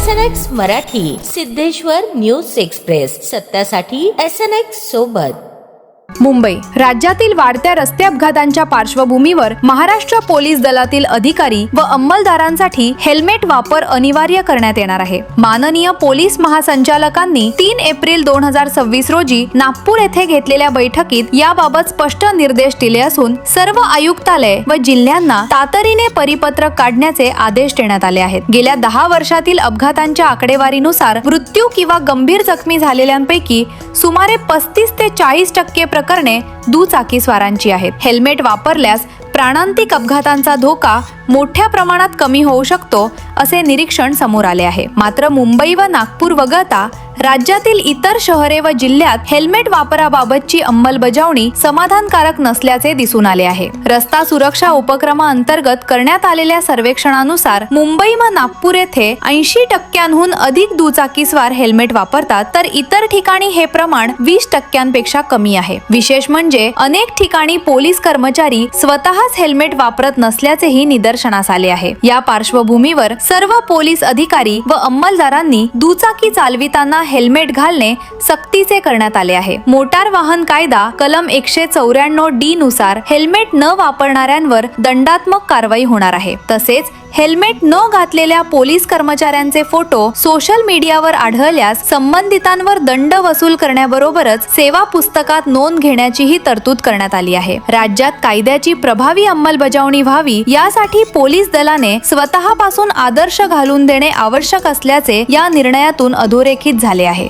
SNX Marathi, Siddheshwar news express, सत्यासाठी SNX सोबत. मुंबई राज्यातील वाढत्या रस्ते अपघातांच्या पार्श्वभूमीवर महाराष्ट्र पोलीस दलातील अधिकारी व अंमलदारांसाठी हेल्मेट वापर अनिवार्य करण्यात येणार आहे. माननीय पोलीस महासंचालकांनी 3 एप्रिल 2026 रोजी नागपूर येथे घेतलेल्या बैठकीत याबाबत स्पष्ट निर्देश दिले असून सर्व आयुक्तालय व जिल्ह्यांना तातडीने परिपत्रक काढण्याचे आदेश देण्यात आले आहेत. गेल्या 10 वर्षातील अपघातांच्या आकडेवारीनुसार मृत्यू किंवा गंभीर जखमी झालेल्यांपैकी सुमारे 35 ते 40% प्रकरणे दुचाकीस्वारांची आहेत. हेल्मेट वापरल्यास प्राणांतिक अपघातांचा धोका मोठ्या प्रमाणात कमी होऊ शकतो असे निरीक्षण समोर आले आहे. मात्र मुंबई व नागपूर वगळता राज्यातील इतर शहरे व जिल्ह्यात हेल्मेट वापराबाबतची अंमलबजावणी समाधानकारक नसल्याचे दिसून आले आहे. रस्ता सुरक्षा उपक्रमाअंतर्गत करण्यात आलेल्या सर्वेक्षणानुसार मुंबई व नागपूर येथे 80% अधिक दुचाकीस्वार हेल्मेट वापरतात, तर इतर ठिकाणी हे प्रमाण 20% पेक्षा कमी आहे. विशेष म्हणजे अनेक ठिकाणी पोलीस कर्मचारी स्वतःच हेल्मेट वापरत नसल्याचेही निदर्शनास आले आहे. या पार्श्वभूमीवर सर्व पोलीस अधिकारी व अंमलदारांनी दुचाकी चालविताना हेल्मेट घालणे सक्तीचे करण्यात आले आहे. मोटार वाहन कायदा कलम 194D नुसार हेल्मेट न वापरणाऱ्यांवर दंडात्मक कारवाई होणार आहे. तसेच हेल्मेट न घातलेल्या पोलीस कर्मचाऱ्यांचे फोटो सोशल मीडियावर आढळल्यास संबंधितांवर दंड वसूल करण्याबरोबरच सेवा पुस्तकात नोंद घेण्याचीही तरतूद करण्यात आली आहे. राज्यात कायद्याची प्रभावी अंमलबजावणी व्हावी यासाठी पोलीस दलाने स्वतःपासून आदर्श घालून देणे आवश्यक असल्याचे या निर्णयातून अधोरेखित झाले आहे.